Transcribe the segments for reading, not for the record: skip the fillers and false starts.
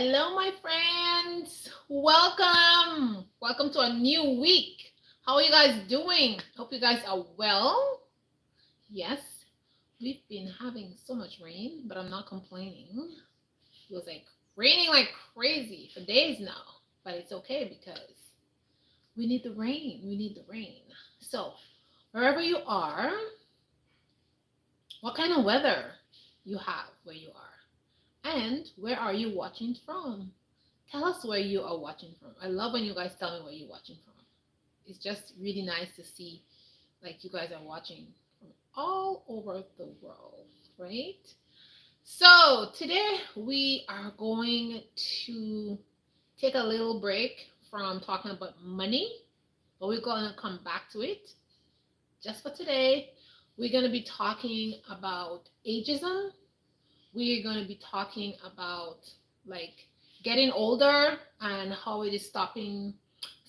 Hello, my friends. Welcome to a new week. How are you guys doing? Hope you guys are well. Yes, we've been having so much rain, but I'm not complaining. It was like raining like crazy for days now, but it's okay because we need the rain. We need the rain. So, wherever you are, what kind of weather you have where you are, and where are you watching from? Tell us where you are watching from. I love when you guys tell me where you're watching from. It's just really nice to see like you guys are watching from all over the world, right? So today we are going to take a little break from talking about money, but we're going to come back to it. Just for today, we're going to be talking about ageism. We're going to be talking about like getting older and how it is stopping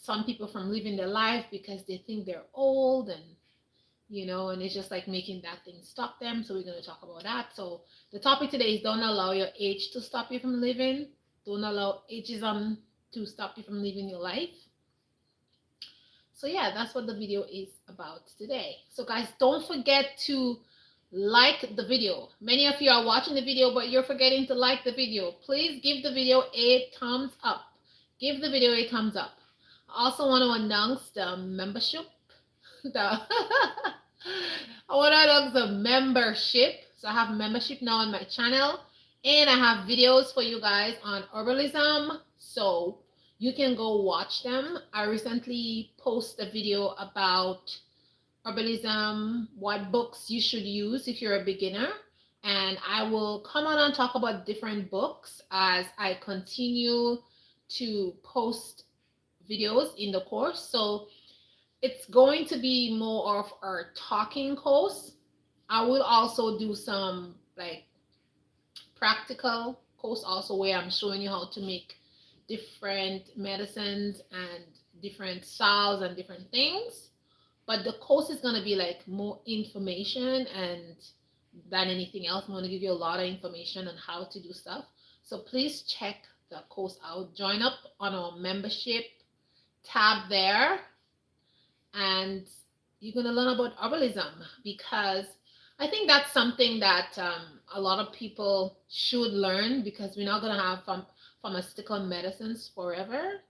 some people from living their life because they think they're old, and and it's just like making that thing stop them. So we're going to talk about that. So the topic today is don't allow your age to stop you from living. Don't allow ageism to stop you from living your life. So yeah, that's what the video is about today. So guys, don't forget to like the video. Many of you are watching the video, but you're forgetting to like the video. Please give the video a thumbs up. Give the video a thumbs up. I also want to announce the membership. I want to announce the membership. So I have membership now on my channel, and I have videos for you guys on herbalism. So you can go watch them. I recently posted a video about herbalism, what books you should use if you're a beginner, and I will come on and talk about different books as I continue to post videos in the course. So it's going to be more of a talking course. I will also do some like practical course also where I'm showing you how to make different medicines and different salves and different things. But the course is going to be like more information and than anything else. I'm going to give you a lot of information on how to do stuff. So please check the course out. Join up on our membership tab there, and you're going to learn about herbalism, because I think that's something that a lot of people should learn, because we're not going to have pharmaceutical medicines forever.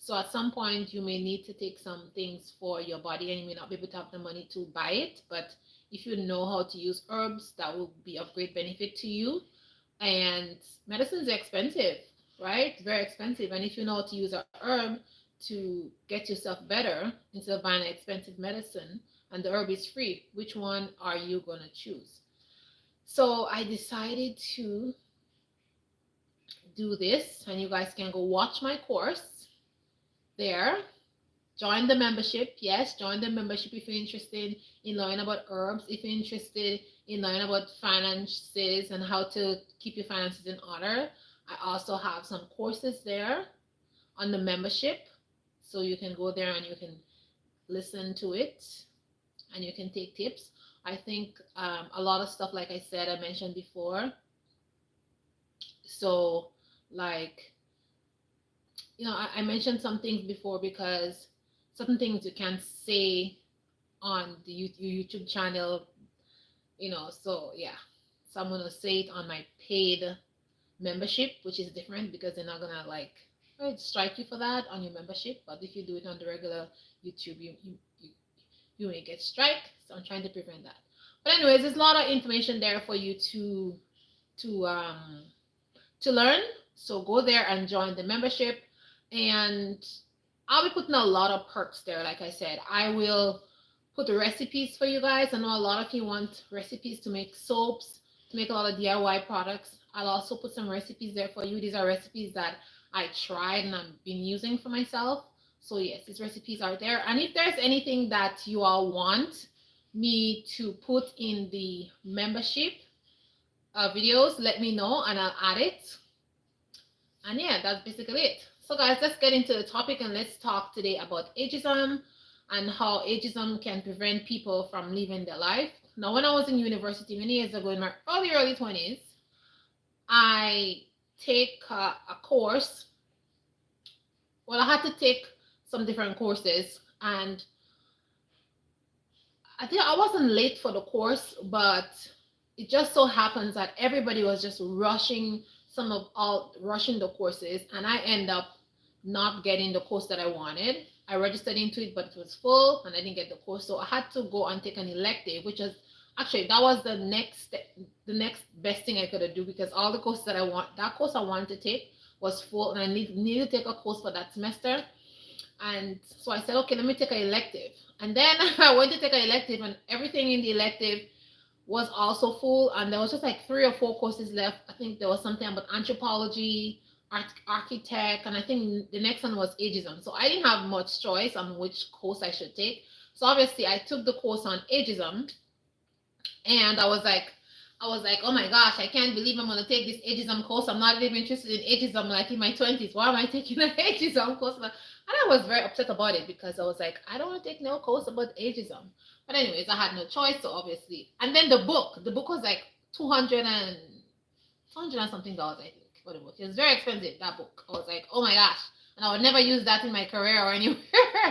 So at some point you may need to take some things for your body, and you may not be able to have the money to buy it. But if you know how to use herbs, that will be of great benefit to you. And medicines are expensive, right? Very expensive. And if you know how to use a herb to get yourself better instead of buying an expensive medicine, and the herb is free, which one are you going to choose? So I decided to do this, and you guys can go watch my course there. Join the membership. Yes, join the membership if you're interested in learning about herbs, if you're interested in learning about finances and how to keep your finances in order. I also have some courses there on the membership, so you can go there and you can listen to it and you can take tips. I think a lot of stuff, like I said, I mentioned before. So like, I mentioned some things before, because certain things you can say on the YouTube channel, so yeah. So I'm going to say it on my paid membership, which is different, because they're not going to like strike you for that on your membership. But if you do it on the regular YouTube, you may get strike. So I'm trying to prevent that. But anyways, there's a lot of information there for you to learn. So go there and join the membership. And I'll be putting a lot of perks there. Like I said, I will put the recipes for you guys. I know a lot of you want recipes to make soaps, to make a lot of DIY products. I'll also put some recipes there for you. These are recipes that I tried and I've been using for myself. So yes, these recipes are there. And if there's anything that you all want me to put in the membership videos, let me know and I'll add it. And yeah, that's basically it. So guys, let's get into the topic, and let's talk today about ageism and how ageism can prevent people from living their life. Now, when I was in university many years ago in my early 20s, I take a course. Well, I had to take some different courses, and I think I wasn't late for the course, but it just so happens that everybody was just rushing rushing the courses, and I end up not getting the course that I wanted. I registered into it, but it was full, and I didn't get the course, so I had to go and take an elective, which is actually that was the next best thing I could do, because all the courses that course I wanted to take was full, and I needed to take a course for that semester. And so I said, okay, let me take an elective. And then I went to take an elective, and everything in the elective was also full. And there was just like 3 or 4 courses left. I think there was something about anthropology, architect, and I think the next one was ageism. So I didn't have much choice on which course I should take. So obviously I took the course on ageism, and I was like, oh my gosh, I can't believe I'm going to take this ageism course. I'm not even interested in ageism like in my 20s. Why am I taking an ageism course? And I was very upset about it, because I was like, I don't want to take no course about ageism. But anyways, I had no choice, so obviously. And then the book was like $200 and something dollars, I think, for the book. It was very expensive, that book. I was like, oh my gosh. And I would never use that in my career or anywhere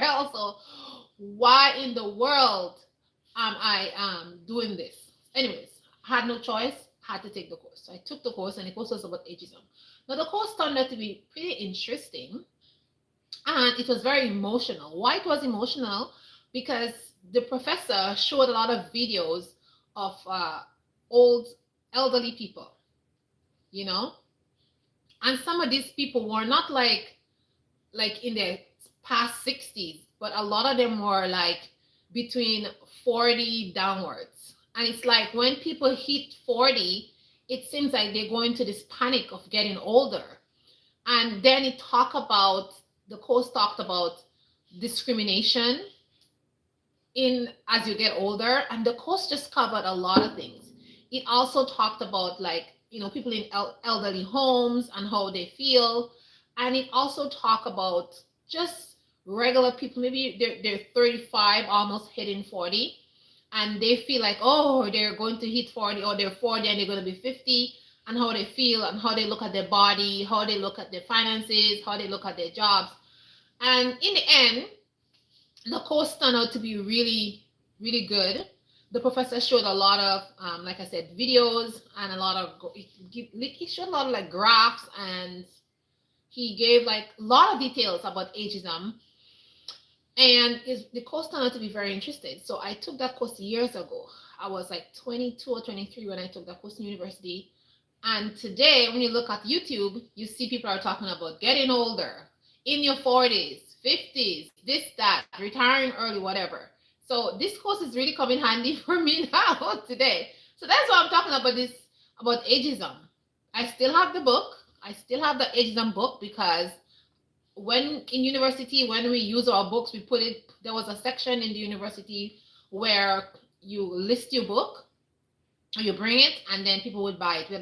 else. So why in the world am I doing this? Anyways, I had no choice. I had to take the course. So I took the course, and the course was about ageism. Now, the course turned out to be pretty interesting, and it was very emotional. Why it was emotional? Because the professor showed a lot of videos of old elderly people, you know, and some of these people were not like in their past 60s, but a lot of them were like between 40 downwards. And it's like when people hit 40, it seems like they go into this panic of getting older. And then the course talked about discrimination as you get older, and the course just covered a lot of things. It also talked about people in elderly homes and how they feel, and it also talked about just regular people. Maybe they're 35, almost hitting 40, and they feel like, oh, they're going to hit 40, or they're 40 and they're going to be 50, and how they feel and how they look at their body, how they look at their finances, how they look at their jobs. And in the end, the course turned out to be really, really good. The professor showed a lot of, like I said, videos, and he showed a lot of like graphs, and he gave like a lot of details about ageism. And the course turned out to be very interesting. So I took that course years ago. I was like 22 or 23 when I took that course in university. And today, when you look at YouTube, you see people are talking about getting older, in your 40s, 50s, this, that, retiring early, whatever. So this course is really coming handy for me now today. So that's why I'm talking about ageism. I still have the book. I still have the ageism book, because when in university, when we use our books, there was a section in the university where you list your book, or you bring it, and then people would buy it. There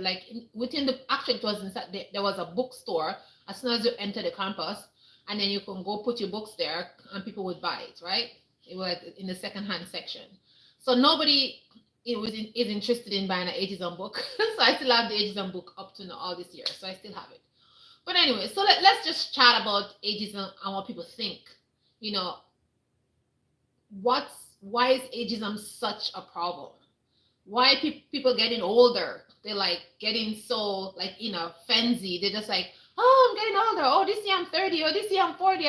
was a bookstore as soon as you enter the campus, and then you can go put your books there, and people would buy it, right? It was in the secondhand section. So nobody is interested in buying an ageism book. So I still have the ageism book up to now, all this year. So I still have it. But anyway, so let's just chat about ageism and what people think. Why is ageism such a problem? Why people getting older, they're like getting so like in a frenzy. They're just like, oh, I'm getting older. Oh, this year I'm 30. Oh, this year I'm 40.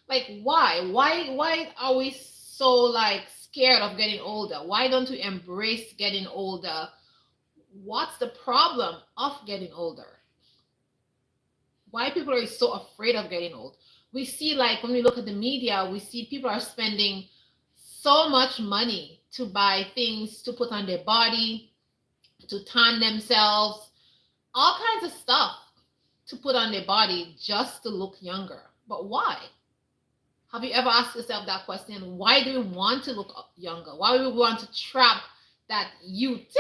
Like, why? Why are we so like scared of getting older? Why don't we embrace getting older? What's the problem of getting older? Why people are so afraid of getting old? We see, like, when we look at the media, we see people are spending so much money to buy things to put on their body, to tan themselves, all kinds of stuff to put on their body just to look younger. But why? Have you ever asked yourself that question? Why do we want to look younger? Why do we want to trap that youth?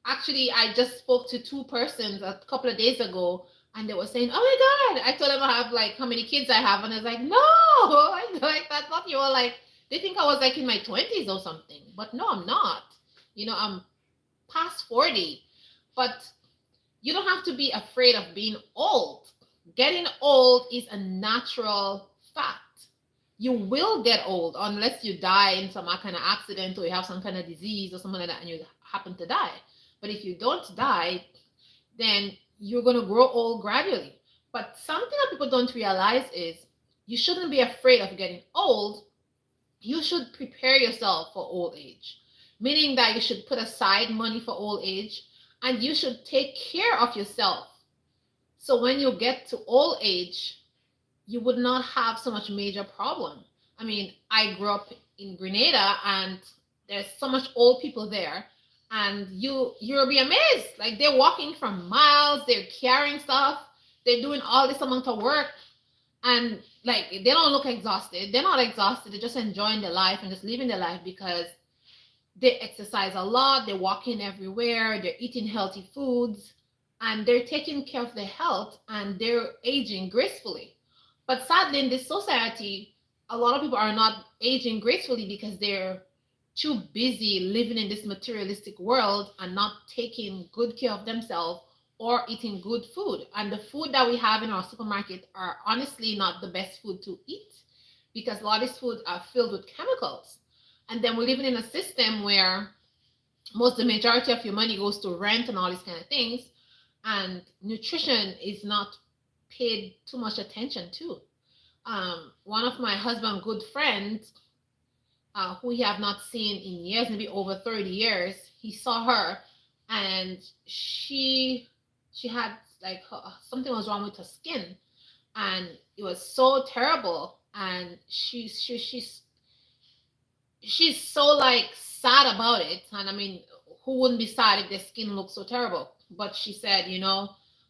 Actually, I just spoke to 2 persons a couple of days ago, and they were saying, oh my God, I told them I have like how many kids I have, and I was like, no, I thought you were like, they think I was like in my 20s or something, but no, I'm not. I'm past 40. But you don't have to be afraid of being old. Getting old is a natural fact. You will get old unless you die in some kind of accident or you have some kind of disease or something like that and you happen to die. But if you don't die, then you're going to grow old gradually. But something that people don't realize is you shouldn't be afraid of getting old. You should prepare yourself for old age, meaning that you should put aside money for old age and you should take care of yourself. So when you get to old age, you would not have so much major problem. I mean, I grew up in Grenada and there's so much old people there, and you'll be amazed. Like, they're walking from miles, they're carrying stuff, they're doing all this amount of work, and like they don't look exhausted. They're not exhausted, they're just enjoying their life and just living their life because they exercise a lot, they're walking everywhere, they're eating healthy foods, and they're taking care of their health, and they're aging gracefully. But sadly, in this society, a lot of people are not aging gracefully because they're too busy living in this materialistic world and not taking good care of themselves or eating good food. And the food that we have in our supermarket are honestly not the best food to eat because a lot of these foods are filled with chemicals. And then we're living in a system where the majority of your money goes to rent and all these kind of things, and nutrition is not paid too much attention to. One of my husband's good friends, who he have not seen in years, maybe over 30 years, he saw her and she had like something was wrong with her skin and it was so terrible, and she's so like sad about it. And I mean, who wouldn't be sad if their skin looks so terrible? But she said,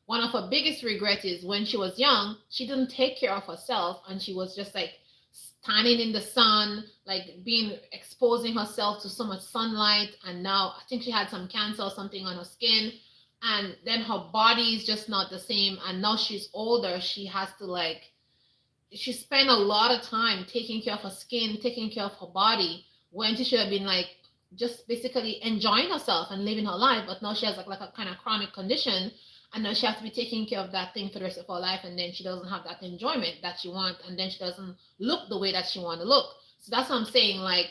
one of her biggest regrets is when she was young, she didn't take care of herself and she was just like standing in the sun, like exposing herself to so much sunlight. And now I think she had some cancer or something on her skin. And then her body is just not the same. And now she's older. She has to she spent a lot of time taking care of her skin, taking care of her body, when she should have been like just basically enjoying herself and living her life. But now she has like a kind of chronic condition, and now she has to be taking care of that thing for the rest of her life, and then she doesn't have that enjoyment that she wants, and then she doesn't look the way that she want to look. So that's what I'm saying. Like,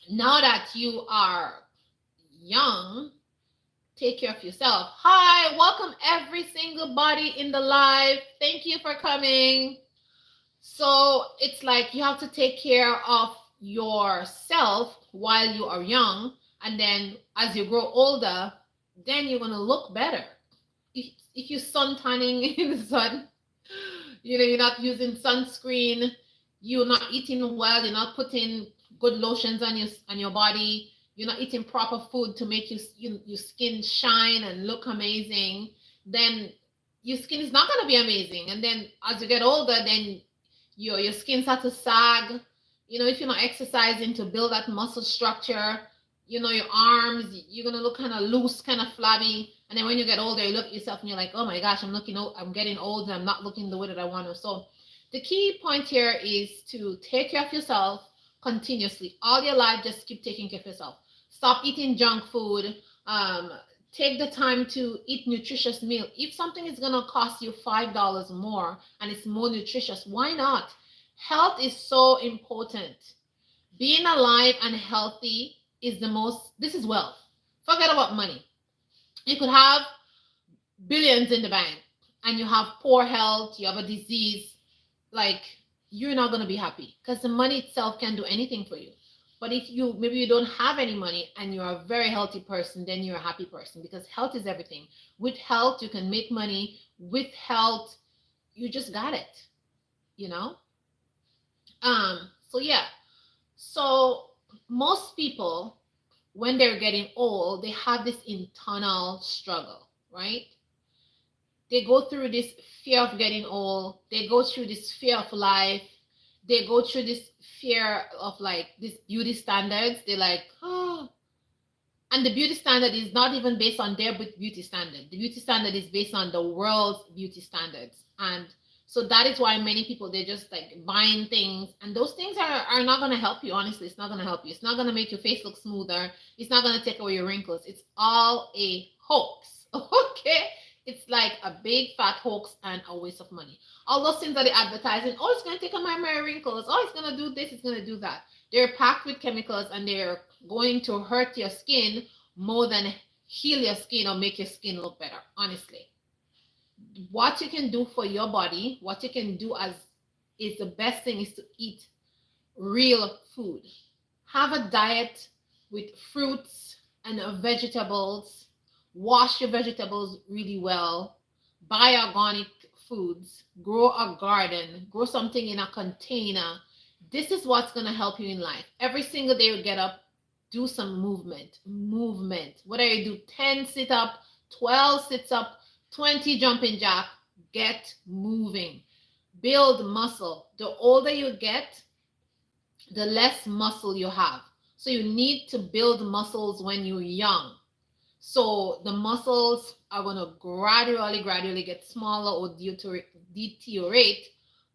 now that you are young, take care of yourself. Hi, welcome every single body in the live. Thank you for coming. So it's like you have to take care of yourself while you are young, and then as you grow older, then you're going to look better. If you're sun tanning in the sun, you're not using sunscreen, you're not eating well, you're not putting good lotions on your body, you're not eating proper food to make your skin shine and look amazing, then your skin is not going to be amazing. And then as you get older, then your skin starts to sag. If you're not exercising to build that muscle structure, your arms, you're going to look kind of loose, kind of flabby. And then when you get older, you look at yourself and you're like, oh my gosh, I'm getting old and I'm not looking the way that I want to. So the key point here is to take care of yourself continuously. All your life, just keep taking care of yourself. Stop eating junk food. Take the time to eat nutritious meal. If something is going to cost you $5 more and it's more nutritious, why not? Health is so important. Being alive and healthy is this is wealth. Forget about money. You could have billions in the bank and you have poor health, you have a disease, like, you're not going to be happy because the money itself can't do anything for you. But if maybe you don't have any money and you're a very healthy person, then you're a happy person, because health is everything. With health, you can make money. With health, you just got it, So yeah. So most people, when they're getting old, they have this internal struggle, right? They go through this fear of getting old. They go through this fear of life. They go through this fear of like this beauty standards. They're like, oh. And the beauty standard is not even based on their beauty standard. The beauty standard is based on the world's beauty standards. And so that is why many people, they're just like buying things. And those things are not going to help you. Honestly, it's not going to help you. It's not going to make your face look smoother. It's not going to take away your wrinkles. It's all a hoax. Okay? It's like a big fat hoax and a waste of money. All those things that they're advertising, oh, it's going to take away my wrinkles. Oh, it's going to do this, it's going to do that. They're packed with chemicals and they're going to hurt your skin more than heal your skin or make your skin look better, honestly. What you can do for your body, what you can do as is the best thing is to eat real food. Have a diet with fruits and vegetables. Wash your vegetables really well. Buy organic foods. Grow a garden. Grow something in a container. This is what's going to help you in life. Every single day you get up, do some movement. Movement. Whether you do 10 sit-up, 12 sits-up, 20 jumping jack, get moving. Build muscle. The older you get, the less muscle you have. So you need to build muscles when you're young. So the muscles are going to gradually get smaller or deteriorate,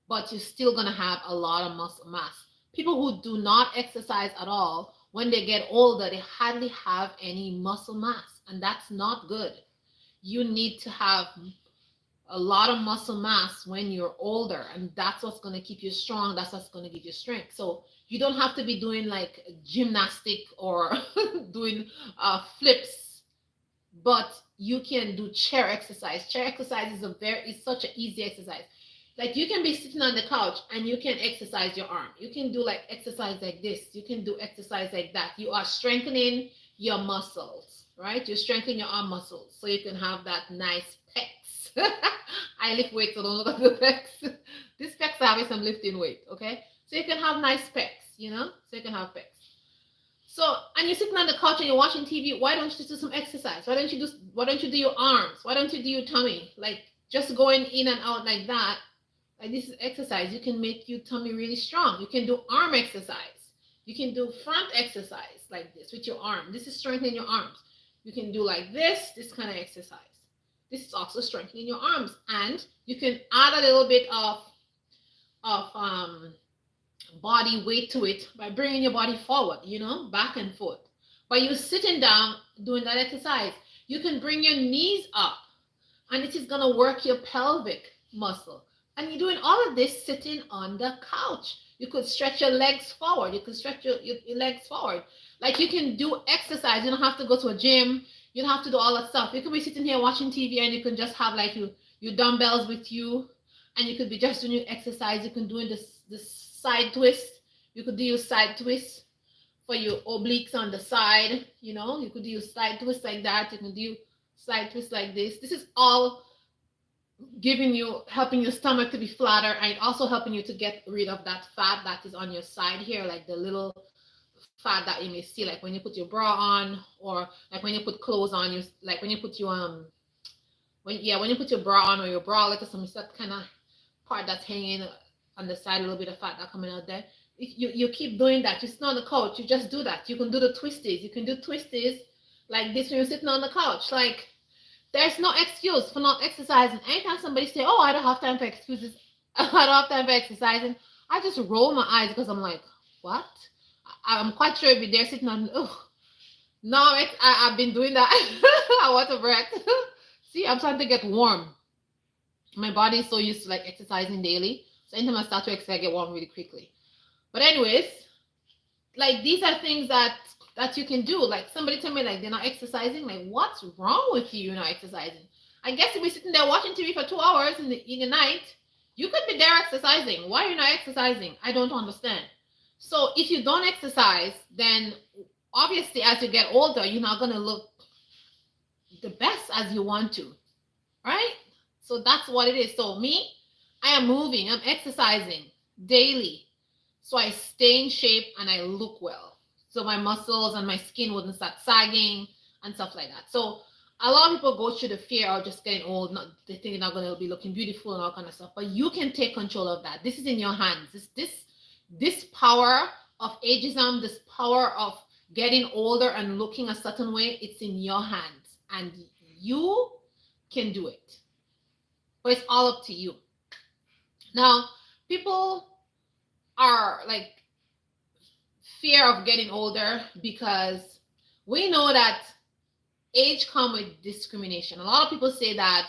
but you're still going to have a lot of muscle mass. People who do not exercise at all, when they get older, they hardly have any muscle mass, and that's not good. You need to have a lot of muscle mass when you're older, and that's what's going to keep you strong. That's what's going to give you strength. So you don't have to be doing like gymnastic or doing flips, but you can do chair exercise. Chair exercise is such an easy exercise. Like you can be sitting on the couch and you can exercise your arm. You can do like exercise like this. You can do exercise like that. You are strengthening your muscles, right? You're strengthening your arm muscles so you can have that nice pecs. I lift weights, so don't look at the pecs. This pecs are having some lifting weight, okay? So you can have nice pecs, you know? So you can have pecs. So, and you're sitting on the couch and you're watching TV. Why don't you do some exercise? Why don't you do your arms? Why don't you do your tummy? Like just going in and out like that. Like this is exercise. You can make your tummy really strong. You can do arm exercise. You can do front exercise like this with your arm. This is strengthening your arms. You can do like this kind of exercise. This is also strengthening your arms. And you can add a little bit of body weight to it by bringing your body forward, you know, back and forth. By you sitting down doing that exercise, you can bring your knees up, and it is going to work your pelvic muscle. And you're doing all of this sitting on the couch. You could stretch your legs forward. You could stretch your legs forward. Like you can do exercise. You don't have to go to a gym. You don't have to do all that stuff. You could be sitting here watching TV and you can just have like your dumbbells with you, and you could be just doing your exercise. You can do this side twist. You could do your side twist for your obliques on the side. You know, you could do your side twist like that. You can do side twist like this. This is all helping your stomach to be flatter, and also helping you to get rid of that fat that is on your side here, like the little fat that you may see, like when you put your bra on, or like when you put clothes on, you like when you put your when you put your bra on or your bra, like some that kind of part that's hanging on the side, a little bit of fat that coming out there. If you keep doing that, you sit on the couch, you just do that. You can do the twisties. You can do twisties like this when you're sitting on the couch. Like there's no excuse for not exercising. Anytime somebody say, "Oh, I don't have time for excuses," I don't have time for exercising, I just roll my eyes because I'm like, what? I'm quite sure if you're there sitting on, oh, no, I've been doing that. I want a breath. See, I'm starting to get warm. My body is so used to like exercising daily. So anytime I start to exercise, I get warm really quickly. But anyways, like these are things that you can do. Like somebody tell me like they're not exercising. Like what's wrong with you? You're not exercising. I guess if you're sitting there watching TV for 2 hours in the night, you could be there exercising. Why are you not exercising? I don't understand. So if you don't exercise, then obviously as you get older, you're not going to look the best as you want to, right? So that's what it is. So me, I am moving, I'm exercising daily. So I stay in shape and I look well. So my muscles and my skin wouldn't start sagging and stuff like that. So a lot of people go through the fear of just getting old. They think they're not going to be looking beautiful and all kind of stuff. But you can take control of that. This is in your hands. This power of ageism, this power of getting older and looking a certain way, it's in your hands. And you can do it. But it's all up to you. Now, people are like fear of getting older because we know that age come with discrimination. A lot of people say that,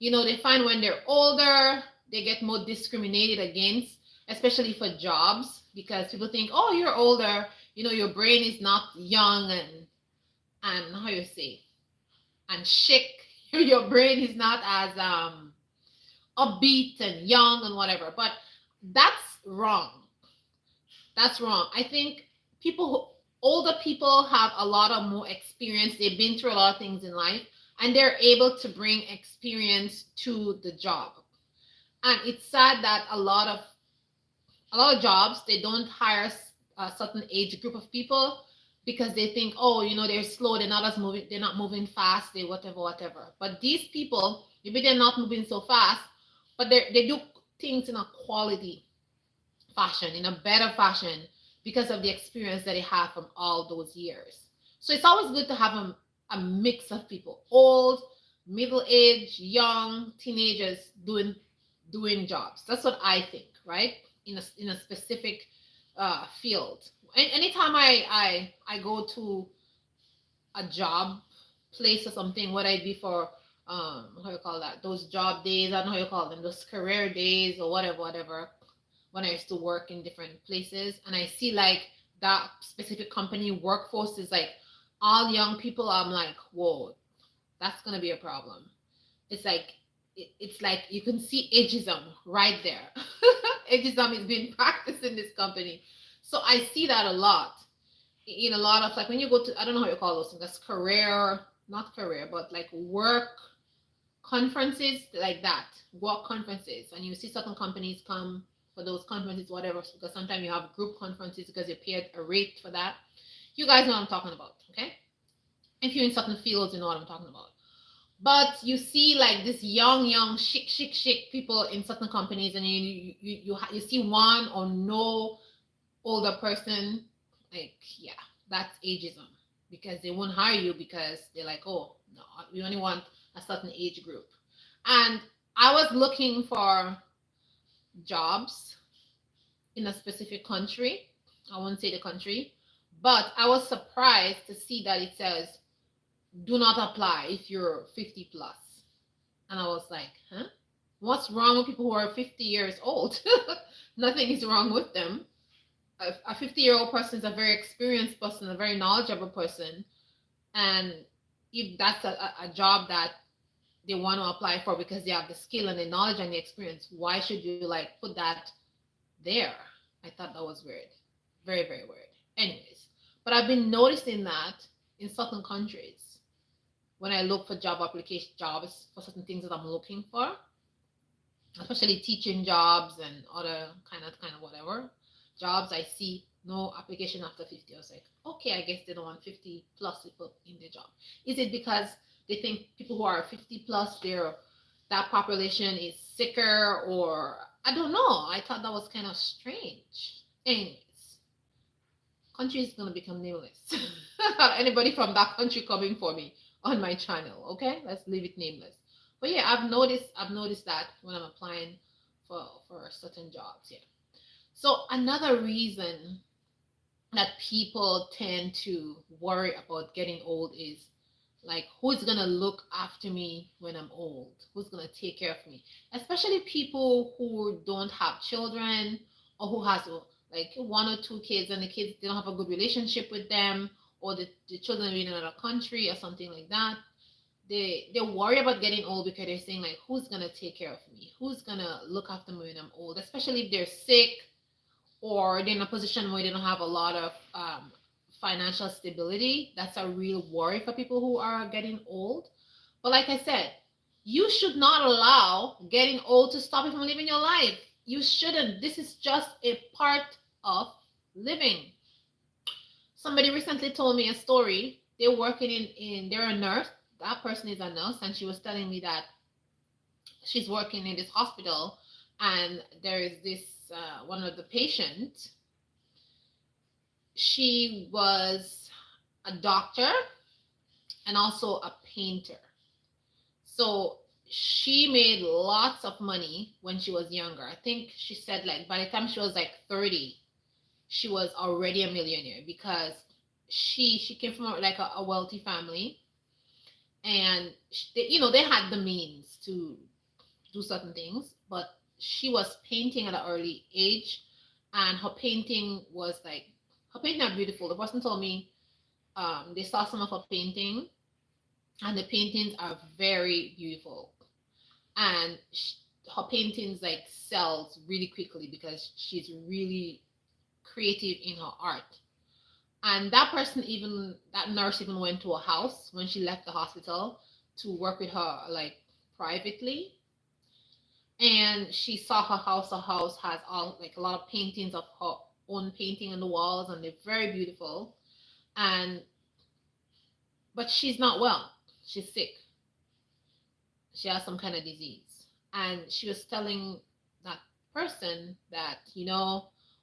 they find when they're older, they get more discriminated against, especially for jobs, because people think, oh, you're older, your brain is not young and how you say, and chic. Your brain is not as upbeat and young and whatever. But that's wrong. That's wrong. I think older people have a lot of more experience. They've been through a lot of things in life, and they're able to bring experience to the job. And it's sad that a lot of jobs, they don't hire a certain age group of people because they think, oh, they're slow, they're not moving fast, they whatever. But these people, maybe they're not moving so fast, but they do things in a quality fashion, in a better fashion, because of the experience that they have from all those years. So it's always good to have a mix of people, old, middle-aged, young, teenagers doing jobs. That's what I think, right? In a specific field. Anytime I go to a job place or something, whether it be for how you call that, those job days, I don't know how you call them, those career days or whatever, when I used to work in different places, and I see like that specific company workforce is like all young people, I'm like, whoa, that's gonna be a problem. It's like you can see ageism right there. Ageism is being practiced in this company. So I see that a lot. In a lot of, like, when you go to, I don't know how you call those things, that's not career, but like work conferences, like that, work conferences. And you see certain companies come for those conferences, whatever, because sometimes you have group conferences because you paid a rate for that. You guys know what I'm talking about, okay? If you're in certain fields, you know what I'm talking about. But you see like this young, chic people in certain companies, and you see one or no older person, like, yeah, that's ageism, because they won't hire you because they're like, oh, no, we only want a certain age group. And I was looking for jobs in a specific country. I won't say the country, but I was surprised to see that it says, do not apply if you're 50 plus. And I was like, huh? What's wrong with people who are 50 years old? Nothing is wrong with them. A 50-year-old person is a very experienced person, a very knowledgeable person. And if that's a job that they want to apply for because they have the skill and the knowledge and the experience, why should you like put that there? I thought that was weird. Very, very weird. Anyways, but I've been noticing that in certain countries, when I look for jobs for certain things that I'm looking for, especially teaching jobs and other kind of whatever jobs, I see no application after 50. I was like, okay, I guess they don't want 50 plus people in their job. Is it because they think people who are 50 plus, that population is sicker, or I don't know. I thought that was kind of strange. Anyways, country is gonna become nameless. Anybody from that country coming for me on my channel, okay? Let's leave it nameless. But yeah, I've noticed that when I'm applying for certain jobs. Yeah. So another reason that people tend to worry about getting old is like, who's gonna look after me when I'm old? Who's gonna take care of me? Especially people who don't have children, or who has like one or two kids, and the kids, they don't have a good relationship with them, or the children are in another country or something like that. They worry about getting old because they're saying like, who's gonna take care of me? Who's gonna look after me when I'm old? Especially if they're sick, or they're in a position where they don't have a lot of financial stability. That's a real worry for people who are getting old. But like I said, you should not allow getting old to stop you from living your life. You shouldn't. This is just a part of living. Somebody recently told me a story. They're working they're a nurse. That person is a nurse, and she was telling me that she's working in this hospital, and there is this one of the patients. She was a doctor and also a painter. So she made lots of money when she was younger. I think she said like by the time she was like 30, she was already a millionaire, because she came from like a wealthy family, and they had the means to do certain things, but she was painting at an early age, and her painting are beautiful. The person told me they saw some of her painting, and the paintings are very beautiful, and her paintings like sells really quickly because she's really creative in her art. And that nurse even went to her house when she left the hospital to work with her like privately. And she saw her house. Her house has all like a lot of paintings of her own painting on the walls, and they're very beautiful. And but she's not well. She's sick. She has some kind of disease. And she was telling that person that,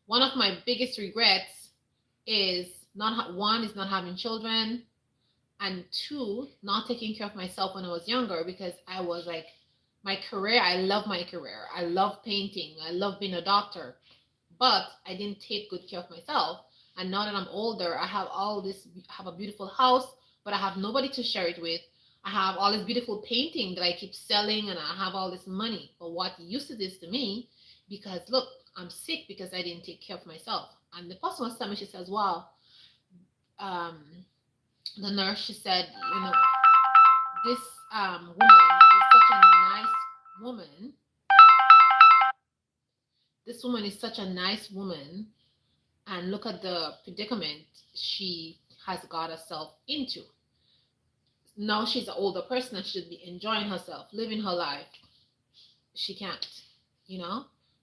one of my biggest regrets is not having children, and two, not taking care of myself when I was younger, because I was like, my career, I love my career. I love painting. I love being a doctor, but I didn't take good care of myself. And now that I'm older, I have a beautiful house, but I have nobody to share it with. I have all this beautiful painting that I keep selling, and I have all this money. But what use is this to me? Because look, I'm sick because I didn't take care of myself. And the person was telling me, she says, wow, the nurse, she said, this woman is such a nice woman. This woman is such a nice woman, and look at the predicament she has got herself into. Now she's an older person and should be enjoying herself, living her life. She can't,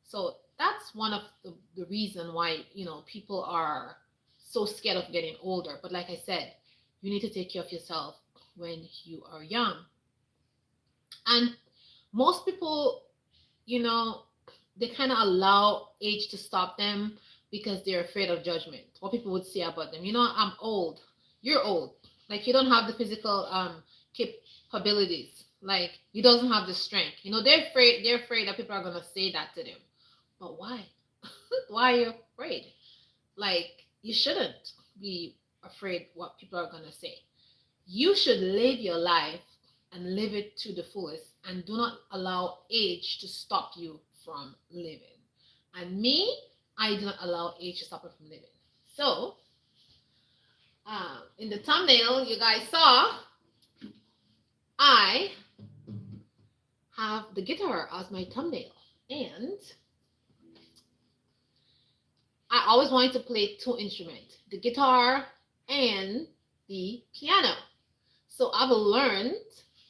So that's one of the reason why, people are so scared of getting older. But like I said, you need to take care of yourself when you are young. And most people, they kind of allow age to stop them because they're afraid of judgment. What people would say about them. I'm old. You're old. Like, you don't have the physical capabilities. Like, you doesn't have the strength. They're afraid that people are gonna say that to them. But why? Why are you afraid? Like, you shouldn't be afraid what people are gonna say. You should live your life and live it to the fullest, and do not allow age to stop you from living. And me, I do not allow age to stop me from living. So, in the thumbnail you guys saw, I have the guitar as my thumbnail, and I always wanted to play two instruments, the guitar and the piano. So I've learned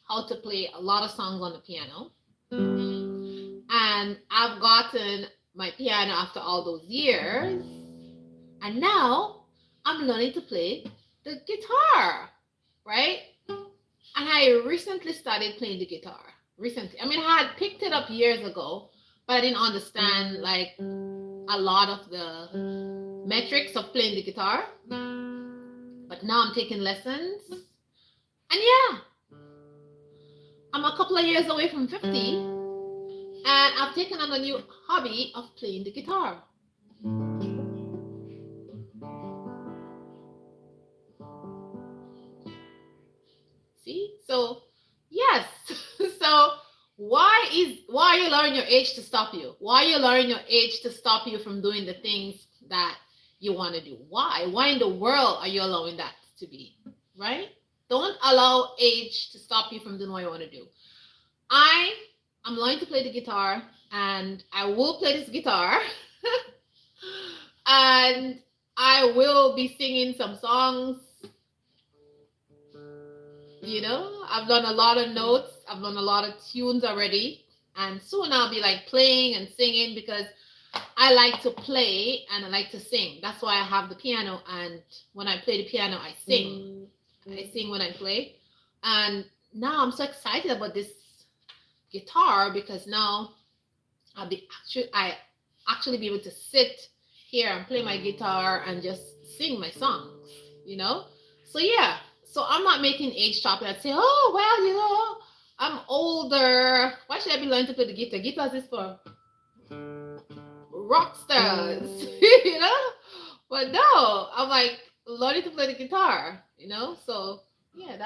how to play a lot of songs on the piano, and I've gotten my piano after all those years, and now I'm learning to play the guitar, right? And I recently started playing the guitar. Recently. I mean, I had picked it up years ago, but I didn't understand like a lot of the metrics of playing the guitar. But now I'm taking lessons. And yeah, I'm a couple of years away from 50, and I've taken on a new hobby of playing the guitar. See? So, yes. So, why are you allowing your age to stop you? Why are you allowing your age to stop you from doing the things that you want to do? Why? Why in the world are you allowing that to be? Right? Don't allow age to stop you from doing what you want to do. I'm learning to play the guitar, and I will play this guitar. And I will be singing some songs. I've learned a lot of notes. I've learned a lot of tunes already. And soon I'll be like playing and singing, because I like to play and I like to sing. That's why I have the piano. And when I play the piano, I sing. I sing when I play. And now I'm so excited about this guitar, because now I actually be able to sit here and play my guitar and just sing my songs, So yeah. So I'm not making age stop and say, oh, well, I'm older. Why should I be learning to play the guitar? Guitar is for rock stars, But no, I'm like learning to play the guitar, So yeah,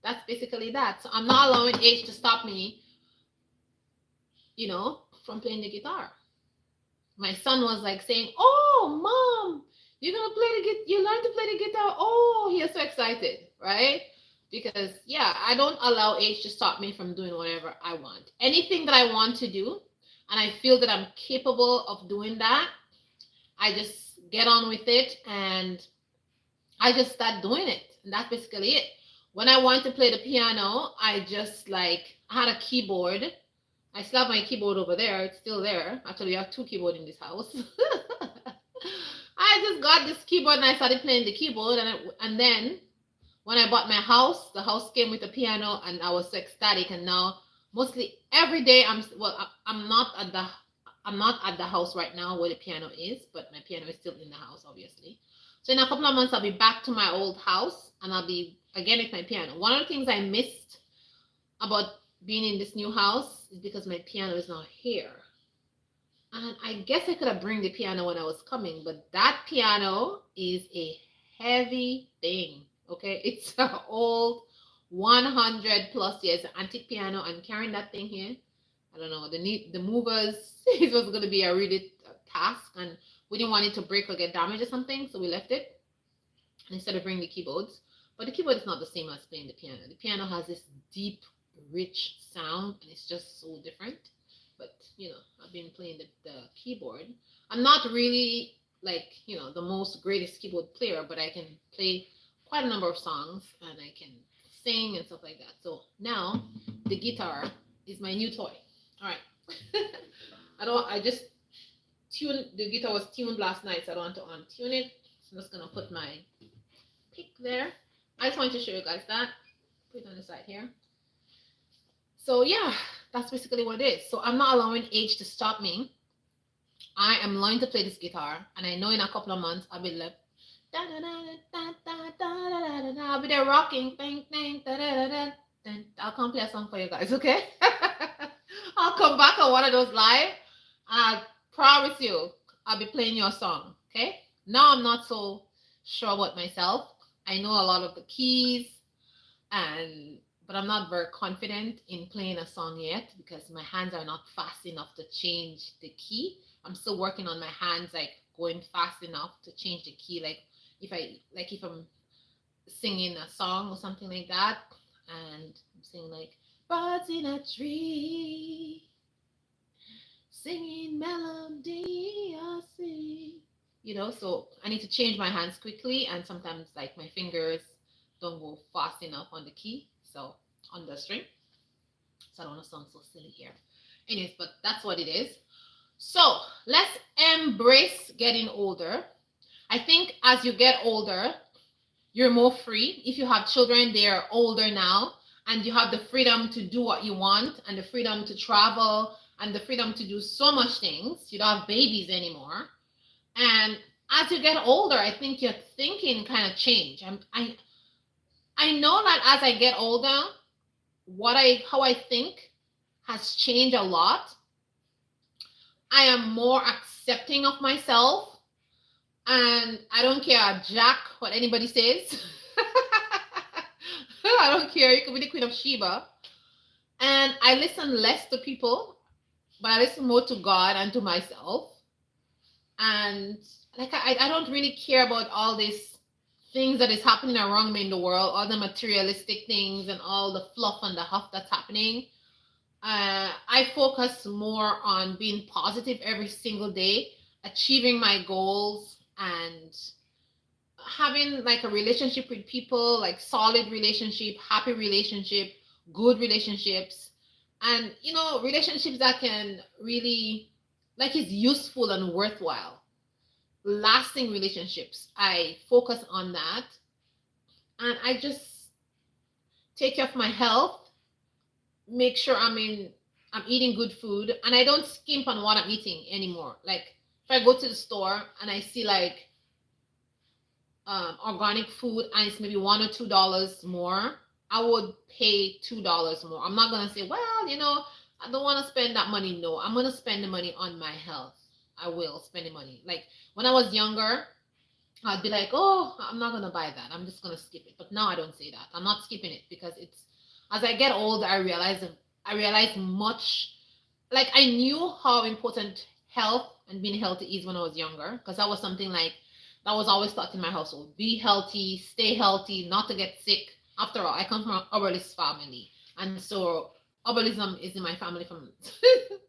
That's basically that. So I'm not allowing age to stop me, from playing the guitar. My son was like saying, "Oh, mom, you're gonna play the guitar. You learned to play the guitar." Oh, he was so excited, right? Because yeah, I don't allow age to stop me from doing whatever I want. Anything that I want to do, and I feel that I'm capable of doing that, I just get on with it and I just start doing it. And that's basically it. When I want to play the piano, I had a keyboard. I still have my keyboard over there. It's still there. Actually, we have 2 keyboards in this house. I just got this keyboard and I started playing the keyboard. And then when I bought my house, the house came with a piano and I was so ecstatic. And now mostly every day I'm not at the house right now where the piano is, but my piano is still in the house, obviously. So in a couple of months, I'll be back to my old house and I'll be again with my piano. One of the things I missed about being in this new house is because my piano is not here. And I guess I could have bring the piano when I was coming, but that piano is a heavy thing, okay? It's an old 100 plus years antique piano, and carrying that thing here, I don't know, the movers, it was going to be a really task, and we didn't want it to break or get damaged or something, so we left it instead of bringing the keyboards. But the keyboard is not the same as playing the piano. The piano has this deep, rich sound, and it's just so different. But I've been playing the keyboard. I'm not really the most greatest keyboard player, but I can play quite a number of songs and I can sing and stuff like that. So now the guitar is my new toy. All right. I just tuned, the guitar was tuned last night, so I don't want to untune it. So I'm just gonna put my pick there. I just wanted to show you guys that. Put it on the side here. So yeah, that's basically what it is. So I'm not allowing age to stop me. I am learning to play this guitar, and I know in a couple of months I'll be like, I'll be there rocking, bang, bang, I'll come play a song for you guys, okay? I'll come back on one of those live, and I promise you, I'll be playing your song, okay? Now I'm not so sure about myself. I know a lot of the keys, but I'm not very confident in playing a song yet because my hands are not fast enough to change the key. I'm still working on my hands, going fast enough to change the key. If I'm singing a song or something like that, and I'm singing birds in a tree, singing melody, I sing. So I need to change my hands quickly, and sometimes my fingers don't go fast enough on the key. So on the string. So I don't want to sound so silly here. Anyways, but that's what it is. So let's embrace getting older. I think as you get older, you're more free. If you have children, they're older now, and you have the freedom to do what you want, and the freedom to travel, and the freedom to do so much things. You don't have babies anymore. And as you get older, I think your thinking kind of change. I know that as I get older, how I think has changed a lot. I am more accepting of myself, and I don't care a jack what anybody says. I don't care. You could be the Queen of Sheba. And I listen less to people, but I listen more to God and to myself. And I don't really care about all this things that is happening around me in the world, all the materialistic things and all the fluff and the huff that's happening. I focus more on being positive every single day, achieving my goals, and having a relationship with people, solid relationship, happy relationship, good relationships, and relationships that can really is useful and worthwhile. Lasting relationships. I focus on that, and I just take care of my health, make sure I'm eating good food, and I don't skimp on what I'm eating anymore. If I go to the store and I see organic food and it's maybe $1 or $2 more, I would pay $2 more. I'm not gonna say, well, I don't want to spend that money. No, I'm gonna spend the money on my health. I will spend the money. When I was younger, I'd be like, oh, I'm not gonna buy that. I'm just gonna skip it. But now I don't say that. I'm not skipping it because it's as I get older, I realize much. Like I knew how important health and being healthy is when I was younger, because that was something like that was always taught in my household. Be healthy, stay healthy, not to get sick. After all, I come from an herbalist family, and so herbalism is in my family from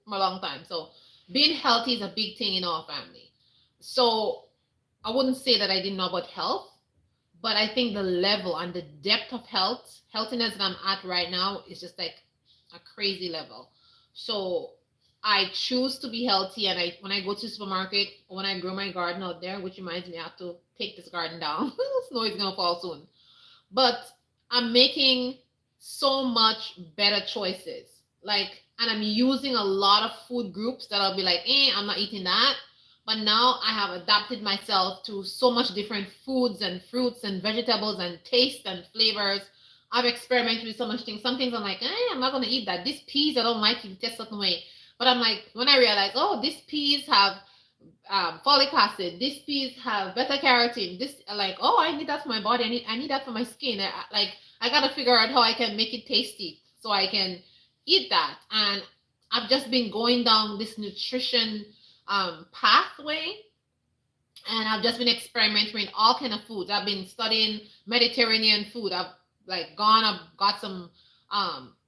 from a long time. So being healthy is a big thing in our family. So I wouldn't say that I didn't know about health, but I think the level and the depth of healthiness that I'm at right now is just like a crazy level. So I choose to be healthy, and I when I go to the supermarket or when I grow my garden out there, which reminds me I have to take this garden down. Snow is gonna fall soon. But I'm making so much better choices. Like, and I'm using a lot of food groups that I'll be like, I'm not eating that. But now I have adapted myself to so much different foods and fruits and vegetables and taste and flavors. I've experimented with so much things. Some things I'm like, I'm not gonna eat that. This peas I don't like it, it tastes a certain way. But I'm like, when I realize, oh, these peas have folic acid. These peas have beta carotene. This like, oh, I need that for my body. I need that for my skin. I gotta figure out how I can make it tasty so I can eat that. And I've just been going down this nutrition pathway, and I've just been experimenting with all kind of foods. I've been studying Mediterranean food. I've got some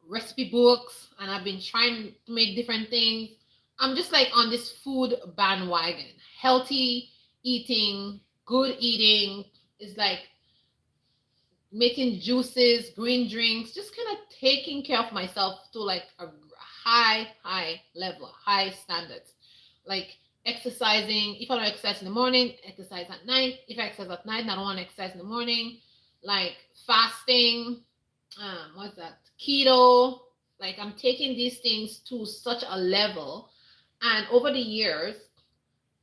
recipe books, and I've been trying to make different things. I'm just like on this food bandwagon. Healthy eating, good eating is like making juices, green drinks, just kind of taking care of myself to like a high level, high standards. Like exercising. If I don't exercise in the morning, exercise at night. If I exercise at night and I don't want to exercise in the morning, like fasting, what's that? Keto. Like I'm taking these things to such a level, and over the years,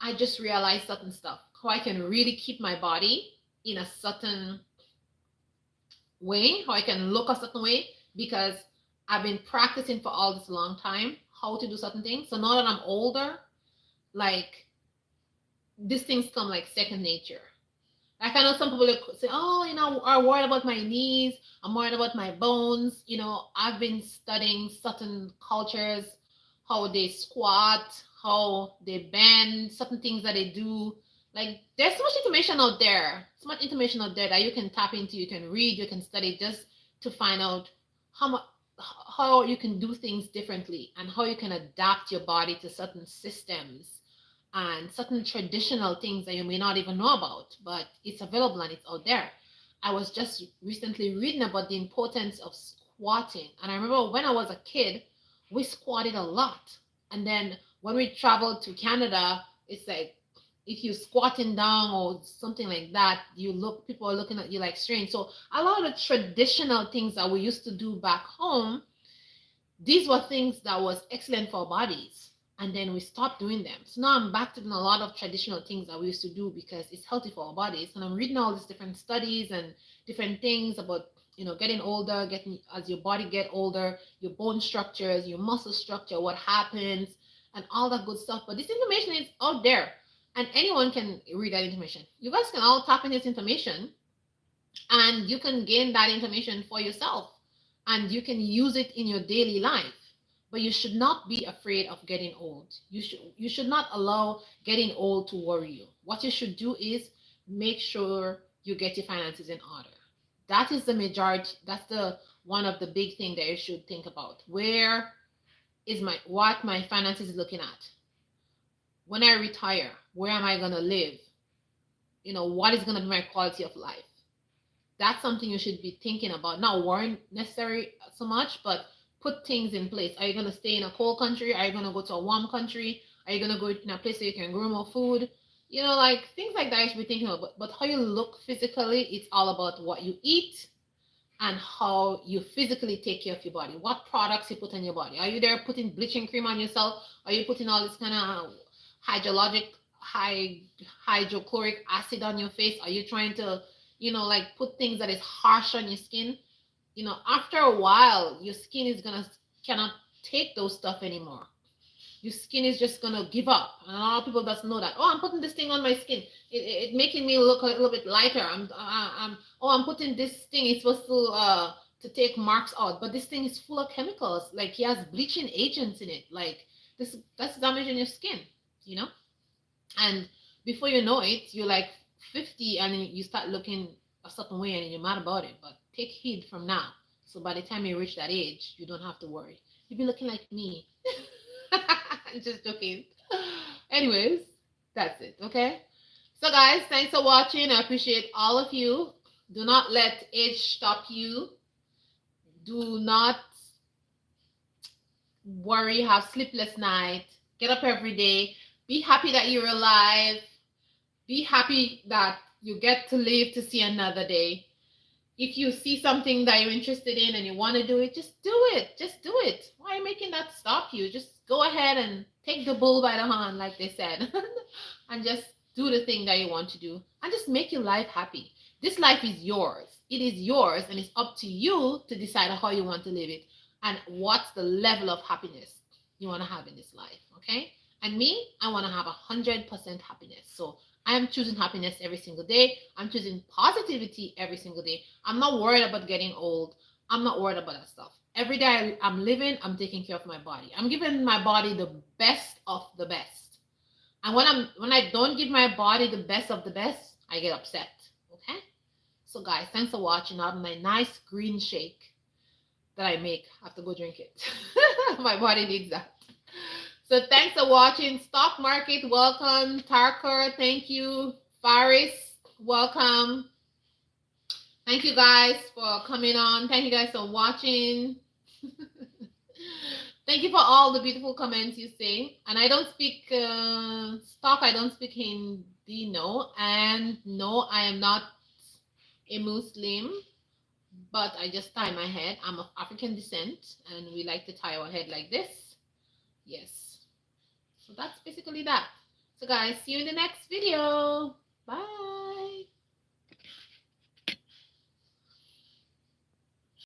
I just realized certain stuff. How I can really keep my body in a certain way, how I can look a certain way, because I've been practicing for all this long time how to do certain things. So now that I'm older, like these things come like second nature. Like I know some people say, oh, are worried about my knees. I'm worried about my bones. I've been studying certain cultures, how they squat, how they bend, certain things that they do. Like there's so much information out there, so much information out there that you can tap into, you can read, you can study just to find out how much how you can do things differently and how you can adapt your body to certain systems and certain traditional things that you may not even know about, but it's available and it's out there. I was just recently reading about the importance of squatting. And I remember when I was a kid, we squatted a lot. And then when we traveled to Canada, it's like if you're squatting down or something like that, people are looking at you like strange. So a lot of the traditional things that we used to do back home, these were things that was excellent for our bodies, and then we stopped doing them. So now I'm back to doing a lot of traditional things that we used to do because it's healthy for our bodies. And I'm reading all these different studies and different things about getting older, getting as your body get older, your bone structures, your muscle structure, what happens, and all that good stuff. But this information is out there, and anyone can read that information. You guys can all tap into this information, and you can gain that information for yourself, and you can use it in your daily life. But you should not be afraid of getting old. You should not allow getting old to worry you. What you should do is make sure you get your finances in order. That is the majority. That's the one of the big thing that you should think about. Where is what my finances is looking at? When I retire, where am I gonna live? What is gonna be my quality of life? That's something you should be thinking about. Not worrying necessarily so much, but put things in place. Are you going to stay in a cold country? Are you going to go to a warm country? Are you going to go in a place where you can grow more food? Like things like that you should be thinking about. But how you look physically, it's all about what you eat and how you physically take care of your body. What products you put on your body. Are you there putting bleaching cream on yourself? Are you putting all this kind of hydrochloric acid on your face? Are you trying to like put things that is harsh on your skin? After a while, your skin is cannot take those stuff anymore. your skin is just gonna give up. And a lot of people doesn't know that. Oh, I'm putting this thing on my skin. It making me look a little bit lighter. I'm putting this thing. It's supposed to take marks out, but this thing is full of chemicals. Like he has bleaching agents in it. Like that's damaging your skin, you know. And before you know it, you're like 50 and you start looking a certain way and you're mad about it. But take heed from now. So by the time you reach that age, you don't have to worry. You'll be looking like me. Just joking. Anyways, that's it. Okay. So guys, thanks for watching. I appreciate all of you. Do not let age stop you. Do not worry, have sleepless night. Get up every day. Be happy that you're alive. Be happy that you get to live to see another day. If you see something that you're interested in and you want to do it, just do it. Just do it. Why are you making that stop you? Just go ahead and take the bull by the horn, like they said, and just do the thing that you want to do and just make your life happy. This life is yours. It is yours, and it's up to you to decide how you want to live it and what's the level of happiness you want to have in this life, okay? And me, I want to have 100% happiness. So I am choosing happiness every single day. I'm choosing positivity every single day. I'm not worried about getting old. I'm not worried about that stuff. Every day I'm living, I'm taking care of my body. I'm giving my body the best of the best. And when I don't give my body the best of the best, I get upset. Okay? So guys, thanks for watching. I have my nice green shake that I make. I have to go drink it. My body needs that. So thanks for watching. Stock Market, welcome. Tarker, thank you. Faris, welcome. Thank you guys for coming on. Thank you guys for watching. Thank you for all the beautiful comments you say. And I don't speak stock. I don't speak Hindi, no. And no, I am not a Muslim, but I just tie my head. I'm of African descent, and we like to tie our head like this. Yes. So that's basically that. So guys, see you in the next video.